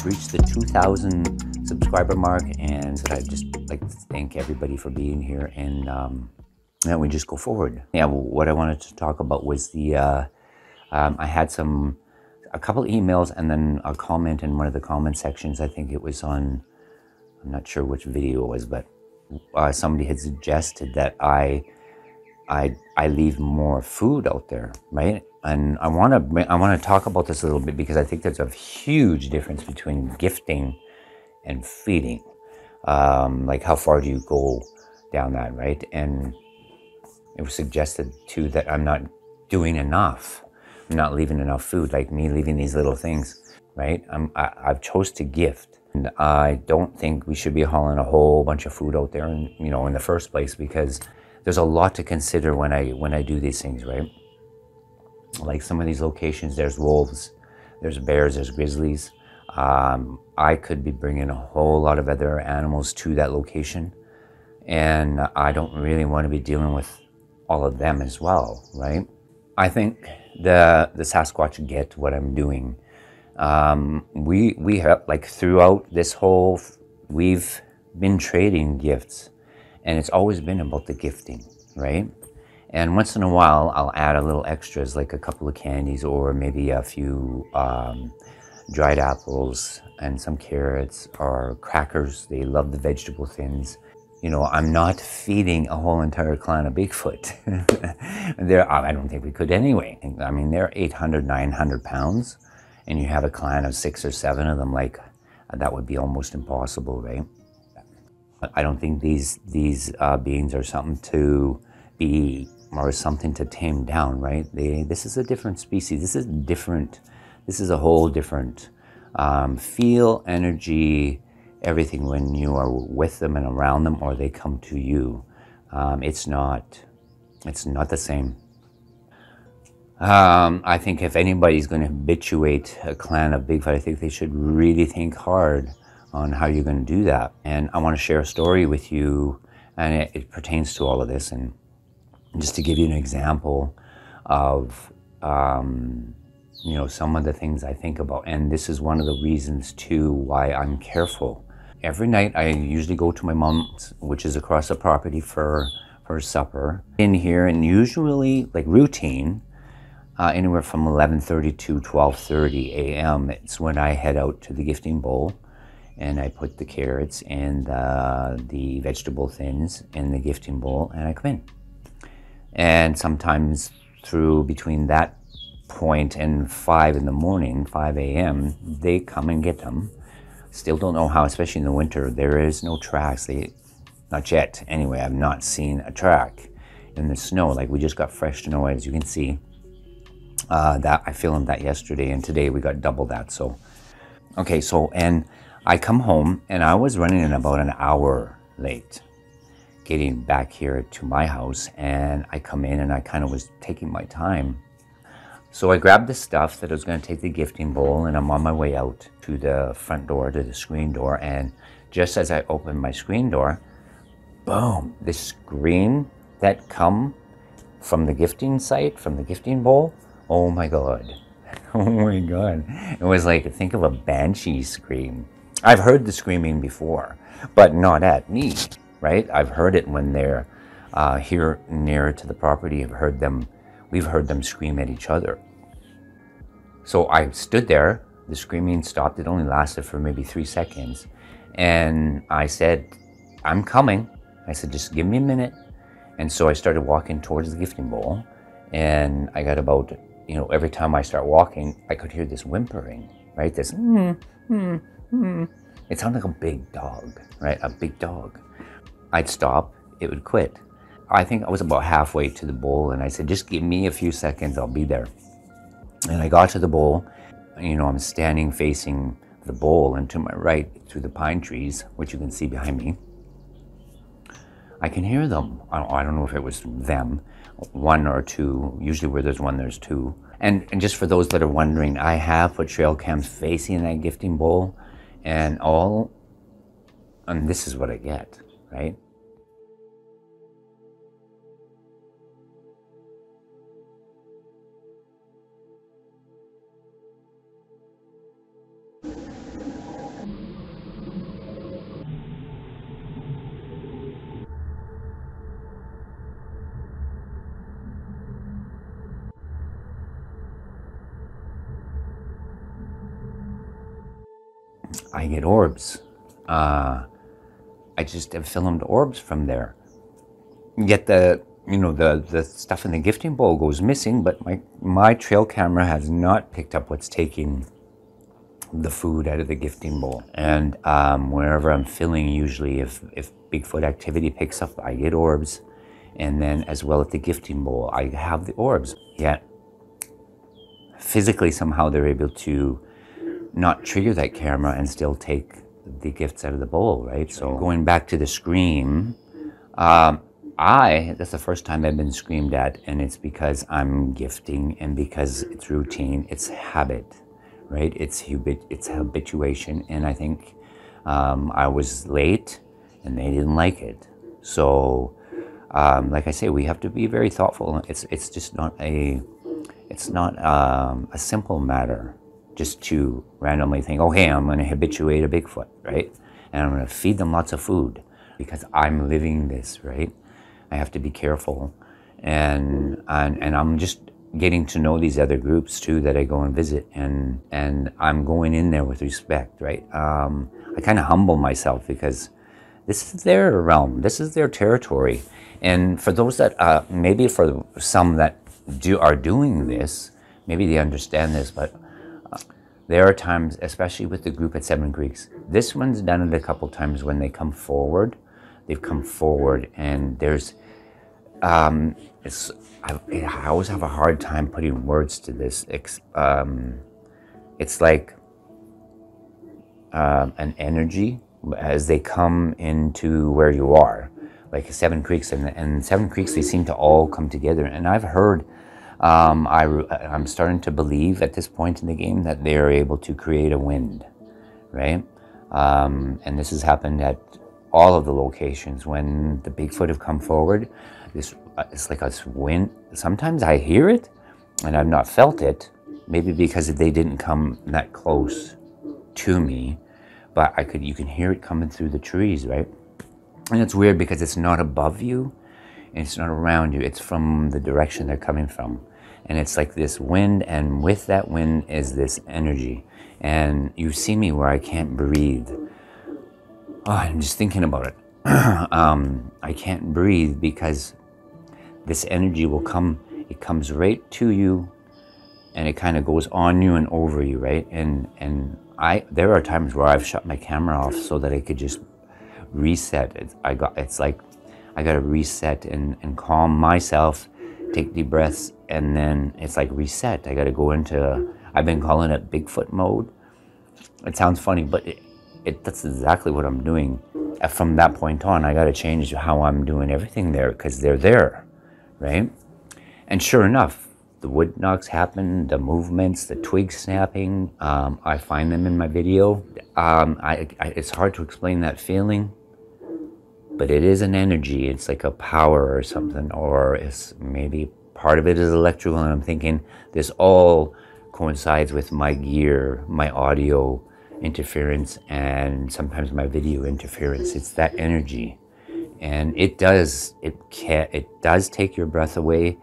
Reached the 2,000 subscriber mark, and I'd just like to thank everybody for being here, and then we just go forward. Yeah, what I wanted to talk about was the I had a couple emails and then a comment in one of the comment sections. I think it was on, I'm not sure which video it was, but somebody had suggested that I leave more food out there, right? And I want to talk about this a little bit, because I think there's a huge difference between gifting and feeding. Like, how far do you go down that, right? And it was suggested too that I'm not doing enough. I'm not leaving enough food, like me leaving these little things, right? I've chose to gift, and I don't think we should be hauling a whole bunch of food out there, and in the first place, because there's a lot to consider when I do these things, right? Like some of these locations, there's wolves, there's bears, there's grizzlies. I could be bringing a whole lot of other animals to that location, and I don't really want to be dealing with all of them as well, right? I think the Sasquatch get what I'm doing. We have, like, throughout this whole, we've been trading gifts, and it's always been about the gifting, right? And once in a while, I'll add a little extras, like a couple of candies, or maybe a few dried apples and some carrots or crackers. They love the vegetable thins. I'm not feeding a whole entire clan of Bigfoot. I don't think we could anyway. I mean, they're 800, 900 pounds, and you have a clan of 6 or 7 of them, like, that would be almost impossible, right? I don't think these beings are something to be, or something to tame down, right? This is a different species. This is different. This is a whole different feel, energy, everything when you are with them and around them, or they come to you. It's not the same. I think if anybody's going to habituate a clan of Bigfoot, I think they should really think hard on how you're going to do that. And I want to share a story with you, and it pertains to all of this. And just to give you an example of some of the things I think about, and this is one of the reasons too why I'm careful. Every night I usually go to my mom's, which is across the property, for supper in here, and usually, like, routine, anywhere from 11:30 to 12:30 a.m. It's when I head out to the gifting bowl, and I put the carrots and the vegetable thins in the gifting bowl, and I come in. And sometimes between that point and 5 in the morning, 5 a.m., they come and get them. Still don't know how, especially in the winter. There is no tracks. Not yet. Anyway, I've not seen a track in the snow. Like, we just got fresh snow, as you can see. That I filmed that yesterday, and today we got double that. So, okay, and I come home, and I was running in about an hour late getting back here to my house, and I come in, and I kind of was taking my time. So I grabbed the stuff that I was going to take the gifting bowl, and I'm on my way out to the front door, to the screen door, and just as I opened my screen door, boom, this scream that come from the gifting site, from the gifting bowl, oh my God. Oh my God. It was like, think of a banshee scream. I've heard the screaming before, but not at me, right? I've heard it when they're here near to the property. We've heard them scream at each other. So I stood there, the screaming stopped. It only lasted for maybe 3 seconds. And I said, I'm coming. I said, just give me a minute. And so I started walking towards the gifting bowl. And I got about, every time I start walking, I could hear this whimpering, right? This, It sounded like a big dog, right? A big dog. I'd stop, it would quit. I think I was about halfway to the bowl, and I said, just give me a few seconds, I'll be there. And I got to the bowl, you know, I'm standing facing the bowl, and to my right, through the pine trees, which you can see behind me, I can hear them. I don't know if it was them, one or two. Usually where there's one, there's two. And just for those that are wondering, I have put trail cams facing that gifting bowl, and this is what I get, right? I get orbs. I just have filmed orbs from there. Yet the stuff in the gifting bowl goes missing, but my trail camera has not picked up what's taking the food out of the gifting bowl. And wherever I'm filming, usually if Bigfoot activity picks up, I get orbs. And then as well at the gifting bowl, I have the orbs. Yet physically somehow they're able to not trigger that camera and still take the gifts out of the bowl, right? So going back to the scream, that's the first time I've been screamed at, and it's because I'm gifting and because it's routine, it's habit, right? It's habituation, and I think I was late and they didn't like it. So like I say, we have to be very thoughtful. It's just not a simple matter just to randomly think, oh, hey, I'm going to habituate a Bigfoot, right? And I'm going to feed them lots of food because I'm living this, right? I have to be careful. And I'm just getting to know these other groups too that I go and visit, and I'm going in there with respect, right? I kind of humble myself because this is their realm, this is their territory. And for those that, maybe for some that are doing this, maybe they understand this, but there are times, especially with the group at Seven Creeks, this one's done it a couple times when they come forward. They've come forward, and there's, I always have a hard time putting words to this. It's like an energy as they come into where you are, like Seven Creeks, and Seven Creeks, they seem to all come together. And I've heard, I'm starting to believe at this point in the game that they are able to create a wind, right? And this has happened at all of the locations when the Bigfoot have come forward. It's like a wind. Sometimes I hear it, and I've not felt it. Maybe because they didn't come that close to me, but you can hear it coming through the trees, right? And it's weird because it's not above you, and it's not around you. It's from the direction they're coming from. And it's like this wind, and with that wind is this energy. And you see me where I can't breathe. Oh, I'm just thinking about it. I can't breathe because this energy will come, it comes right to you, and it kind of goes on you and over you, right? And there are times where I've shut my camera off so that I could just reset. It's like I got to reset and calm myself, take deep breaths, and then it's like reset. I got to go into, I've been calling it Bigfoot mode. It sounds funny, but that's exactly what I'm doing. From that point on, I got to change how I'm doing everything there because they're there, right? And sure enough, the wood knocks happen, the movements, the twigs snapping. I find them in my video. It's hard to explain that feeling, but it is an energy. It's like a power or something, or it's maybe part of it is electrical, and I'm thinking this all coincides with my gear, my audio interference, and sometimes my video interference. It's that energy, and it does take your breath away.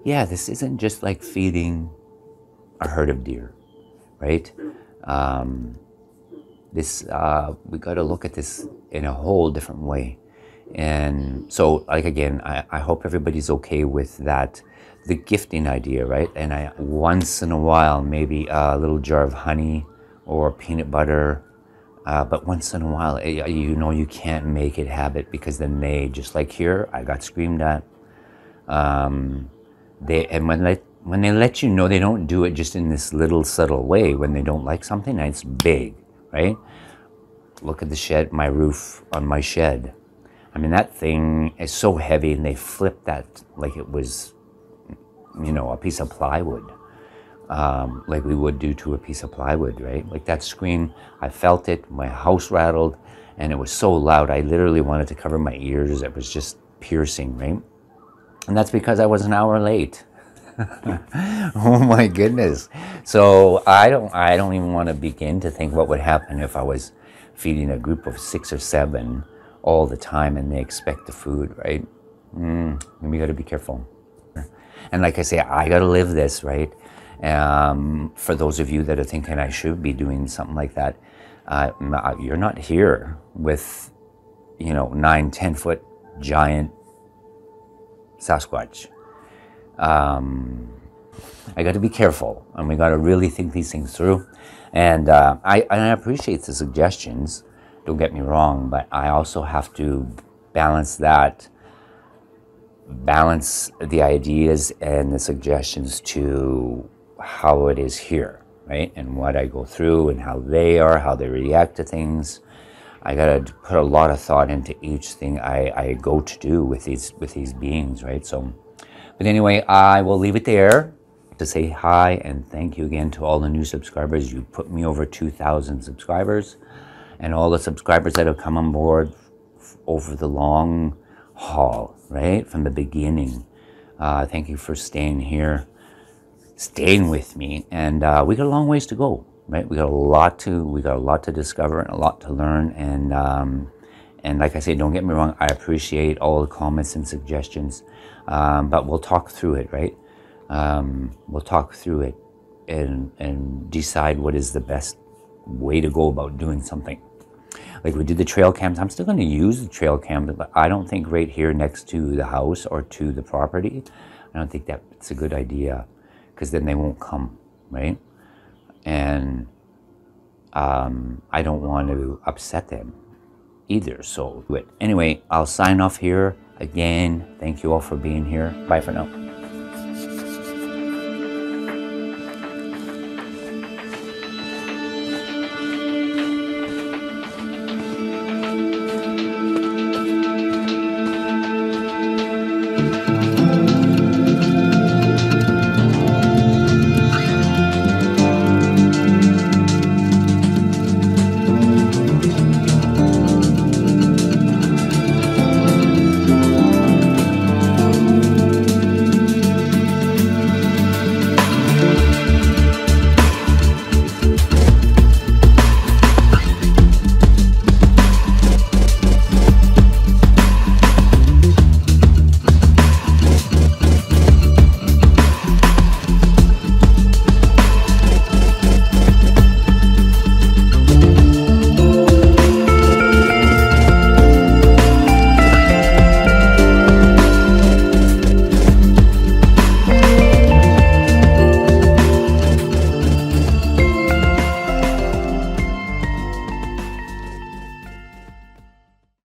Yeah, this isn't just like feeding a herd of deer, right? We got to look at this in a whole different way. And so, like, again, I hope everybody's okay with that, the gifting idea, right? And once in a while, maybe a little jar of honey or peanut butter, but once in a while, you can't make it habit, because then just like here, I got screamed at. And when when they let you know, they don't do it just in this little subtle way. When they don't like something, it's big, right? Look at the shed, my roof on my shed. I mean, that thing is so heavy, and they flipped that like it was, you know, a piece of plywood, like we would do to a piece of plywood, right? Like that screen, I felt it, my house rattled, and it was so loud, I literally wanted to cover my ears. It was just piercing, right? And that's because I was an hour late. Oh my goodness. So I don't even want to begin to think what would happen if I was feeding a group of 6 or 7 all the time and they expect the food, right? We got to be careful. And like I say, I got to live this, right? For those of you that are thinking I should be doing something like that, you're not here with, you know, 9-10 foot giant Sasquatch. I got to be careful, and we got to really think these things through. And I appreciate the suggestions, don't get me wrong, but I also have to balance the ideas and the suggestions to how it is here, right? And what I go through and how they react to things. I got to put a lot of thought into each thing I go to do with these beings, right? So, but anyway, I will leave it there to say hi and thank you again to all the new subscribers. You put me over 2,000 subscribers, and all the subscribers that have come on board over the long haul, right? From the beginning. Thank you for staying here, staying with me, and we got a long ways to go, right? We got a lot to discover and a lot to learn, and like I say, don't get me wrong, I appreciate all the comments and suggestions, but we'll talk through it, right? We'll talk through it and decide what is the best way to go about doing something. Like we did the trail cams. I'm still going to use the trail cams, but I don't think right here next to the house or to the property, I don't think that's a good idea, because then they won't come, right? And I don't want to upset them either. So anyway, I'll sign off here. Again, thank you all for being here. Bye for now.